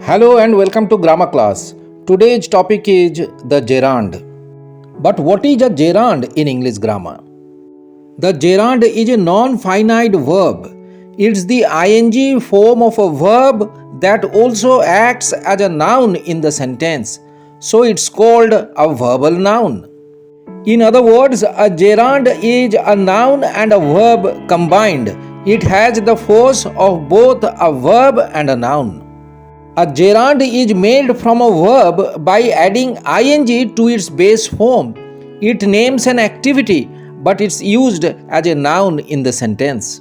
Hello and welcome to grammar class. Today's topic is the gerund. But what is a gerund in English grammar? The gerund is a non-finite verb. It's the ing form of a verb that also acts as a noun in the sentence. So it's called a verbal noun. In other words, a gerund is a noun and a verb combined. It has the force of both a verb and a noun. A gerund is made from a verb by adding ing to its base form. It names an activity, but it's used as a noun in the sentence.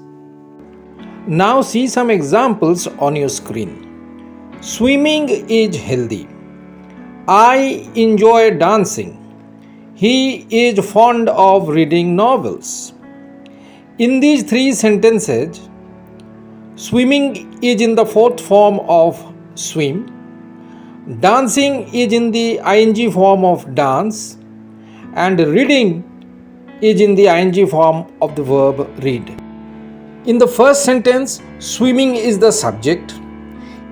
Now see some examples on your screen. Swimming is healthy. I enjoy dancing. He is fond of reading novels. In these three sentences, swimming is in the fourth form of swim, dancing is in the ing form of dance, and reading is in the ing form of the verb read. In the first sentence, swimming is the subject.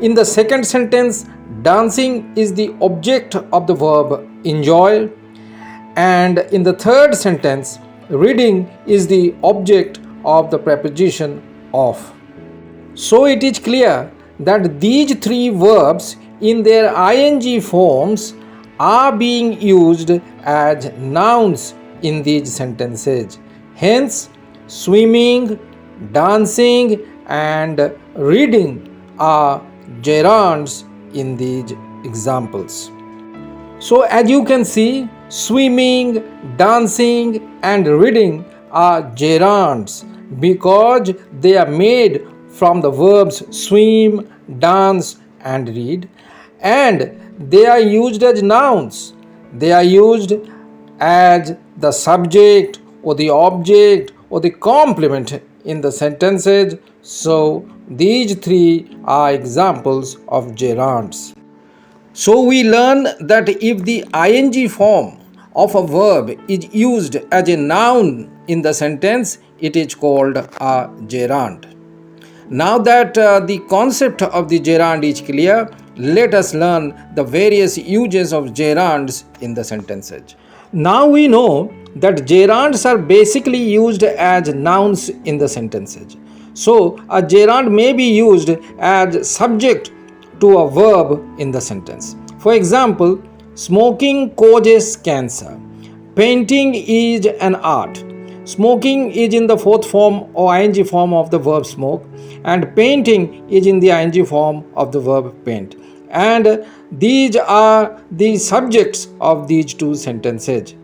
In the second sentence, dancing is the object of the verb enjoy. And in the third sentence, reading is the object of the preposition of. So it is clear that these three verbs in their ing forms are being used as nouns in these sentences. Hence, swimming, dancing, and reading are gerunds in these examples. So as you can see, swimming, dancing, and reading are gerunds because they are made from the verbs swim, dance, and read, and they are used as nouns. They are used as the subject or the object or the complement in the sentences. So these three are examples of gerunds. So we learn that if the ing form of a verb is used as a noun in the sentence, it is called a gerund. Now that the concept of the gerund is clear, let us learn the various uses of gerunds in the sentences. Now we know that gerunds are basically used as nouns in the sentences. So a gerund may be used as subject to a verb in the sentence. For example, smoking causes cancer. Painting is an art. Smoking is in the fourth form or ing form of the verb smoke, and painting is in the ing form of the verb paint. And these are the subjects of these two sentences.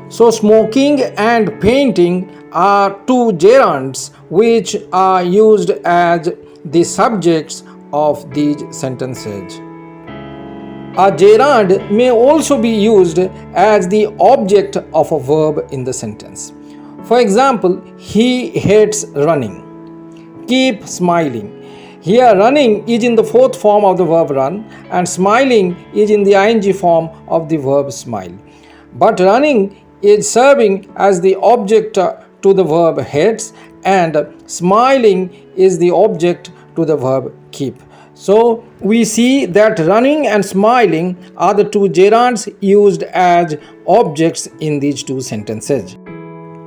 So smoking and painting are two gerunds which are used as the subjects of these sentences. A gerund may also be used as the object of a verb in the sentence. For example, he hates running. Keep smiling. Here, running is in the fourth form of the verb run, and smiling is in the ing form of the verb smile. But running is serving as the object to the verb hates, and smiling is the object to the verb keep. So we see that running and smiling are the two gerunds used as objects in these two sentences.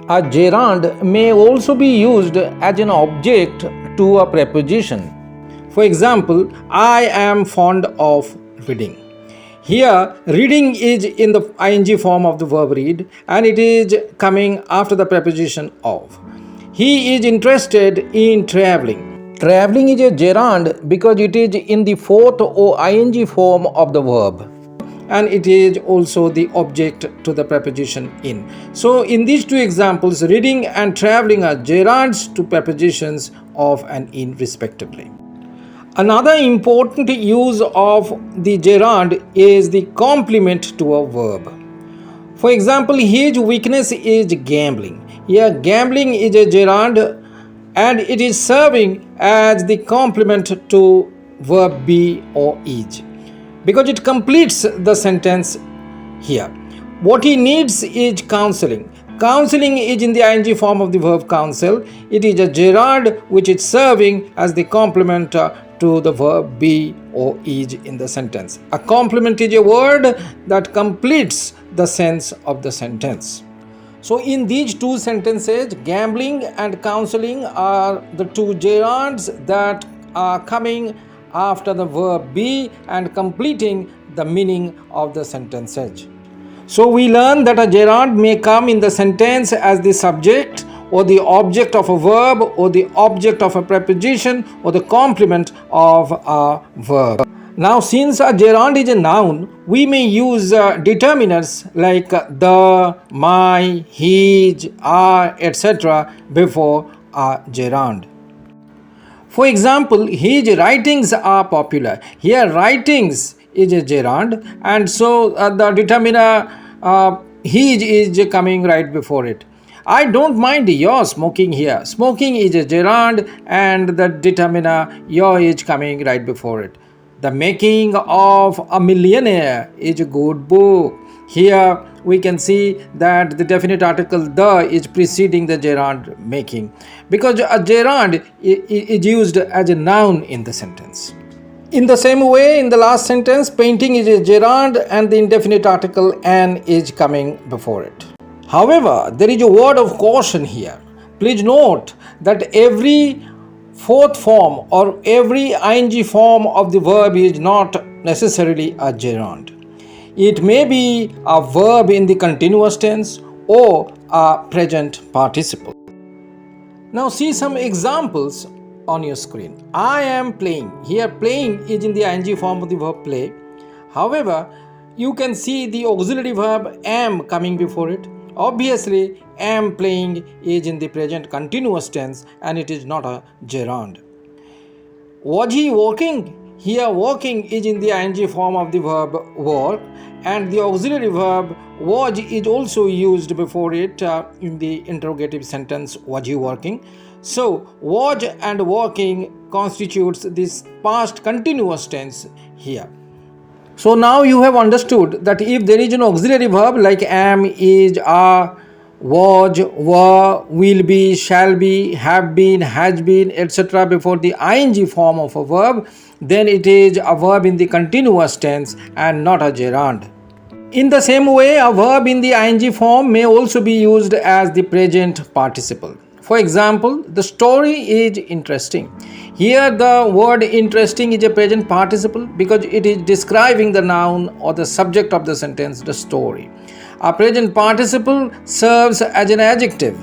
A gerund may also be used as an object to a preposition. For example, I am fond of reading. Here, reading is in the ing form of the verb read, and it is coming after the preposition of. He is interested in traveling. Traveling is a gerund because it is in the fourth or ing form of the verb, and it is also the object to the preposition in. So in these two examples, reading and traveling are gerunds to prepositions of and in respectively. Another important use of the gerund is the complement to a verb. For example, his weakness is gambling. Here, gambling is a gerund and it is serving as the complement to verb be or is, because it completes the sentence here. What he needs is counseling. Counseling is in the ing form of the verb counsel. It is a gerund which is serving as the complement to the verb be or is in the sentence. A complement is a word that completes the sense of the sentence. So in these two sentences, gambling and counseling are the two gerunds that are coming after the verb be and completing the meaning of the sentences. So we learn that a gerund may come in the sentence as the subject or the object of a verb or the object of a preposition or the complement of a verb. Now, since a gerund is a noun, we may use determiners like the, my, his, our, etc. before a gerund. For example, his writings are popular. Here, writings is a gerund, and so the determiner his is coming right before it. I don't mind your smoking here. Smoking is a gerund, and the determiner your is coming right before it. The Making of a Millionaire is a good book. Here we can see that the definite article the is preceding the gerund making, because a gerund is used as a noun in the sentence. In the same way, in the last sentence, painting is a gerund and the indefinite article an is coming before it. However, there is a word of caution here. Please note that every fourth form or every ing form of the verb is not necessarily a gerund. It may be a verb in the continuous tense or a present participle. Now see some examples on your screen. I am playing. Here playing is in the ing form of the verb play. However, you can see the auxiliary verb am coming before it. Obviously, am playing is in the present continuous tense and it is not a gerund. Was he walking? Here walking is in the ing form of the verb walk, and the auxiliary verb was is also used before it in the interrogative sentence was he working. So was and walking constitutes this past continuous tense here. So now you have understood that if there is an auxiliary verb like am, is, are, was, were, will be, shall be, have been, has been, etc. before the ing form of a verb, then it is a verb in the continuous tense and not a gerund. In the same way, a verb in the ing form may also be used as the present participle. For example, the story is interesting. Here the word interesting is a present participle because it is describing the noun or the subject of the sentence, the story. A present participle serves as an adjective.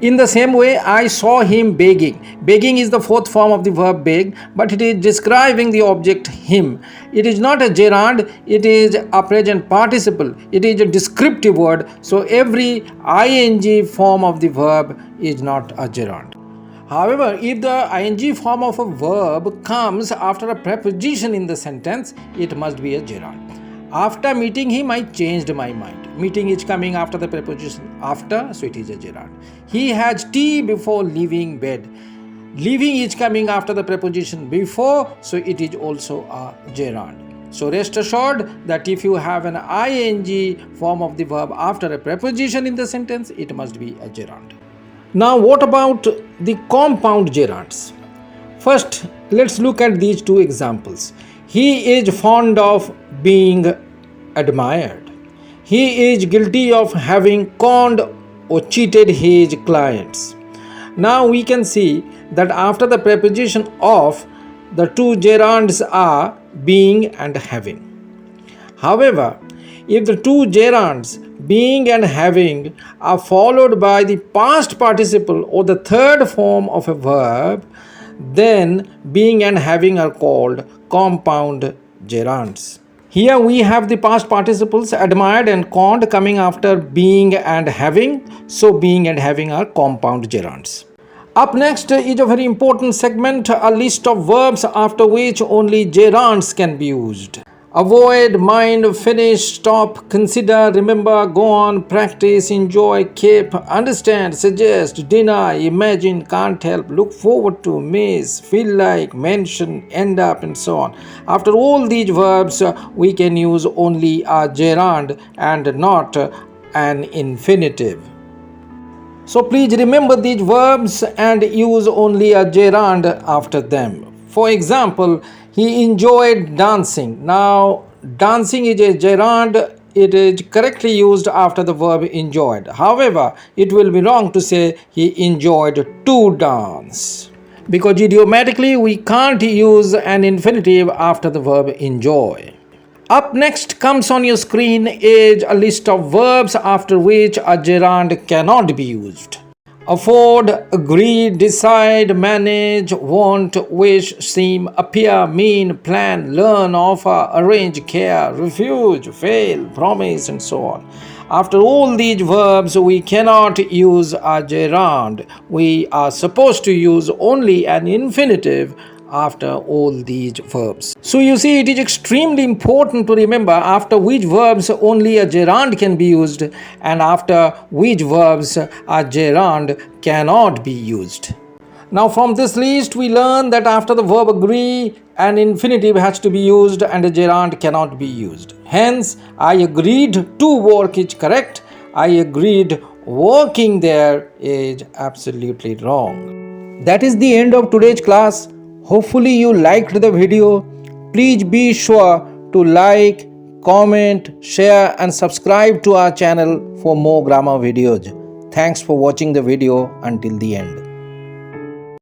In the same way, I saw him begging. Begging is the fourth form of the verb beg, but it is describing the object him. It is not a gerund, it is a present participle. It is a descriptive word, so every ing form of the verb is not a gerund. However, if the ing form of a verb comes after a preposition in the sentence, it must be a gerund. After meeting him, I changed my mind. Meeting is coming after the preposition after, so it is a gerund. He has tea before leaving bed. Leaving is coming after the preposition before, so it is also a gerund. So rest assured that if you have an ing form of the verb after a preposition in the sentence, it must be a gerund. Now what about the compound gerunds? First, let's look at these two examples. He is fond of being admired. He is guilty of having conned or cheated his clients. Now we can see that after the preposition of, the two gerunds are being and having. However, if the two gerunds being and having are followed by the past participle or the third form of a verb, then being and having are called compound gerunds. Here we have the past participles admired and conned coming after being and having, so being and having are compound gerunds. Up next is a very important segment, a list of verbs after which only gerunds can be used. Avoid, mind, finish, stop, consider, remember, go on, practice, enjoy, keep, understand, suggest, deny, imagine, can't help, look forward to, miss, feel like, mention, end up, and so on. After all these verbs, we can use only a gerund and not an infinitive. So please remember these verbs and use only a gerund after them. For example, He enjoyed dancing. Now, dancing is a gerund. It is correctly used after the verb enjoyed. However, it will be wrong to say he enjoyed to dance, because idiomatically we can't use an infinitive after the verb enjoy. Up next comes on your screen is a list of verbs after which a gerund cannot be used. Afford, agree, decide, manage, want, wish, seem, appear, mean, plan, learn, offer, arrange, care, refuse, fail, promise, and so on. After all these verbs, we cannot use a gerund. We are supposed to use only an infinitive after all these verbs. So you see, it is extremely important to remember after which verbs only a gerund can be used and after which verbs a gerund cannot be used. Now from this list we learn that after the verb agree, an infinitive has to be used and a gerund cannot be used. Hence, I agreed to work is correct. I agreed working there is absolutely wrong. That is the end of today's class. Hopefully you liked the video. Please be sure to like, comment, share and subscribe to our channel for more grammar videos. Thanks for watching the video until the end.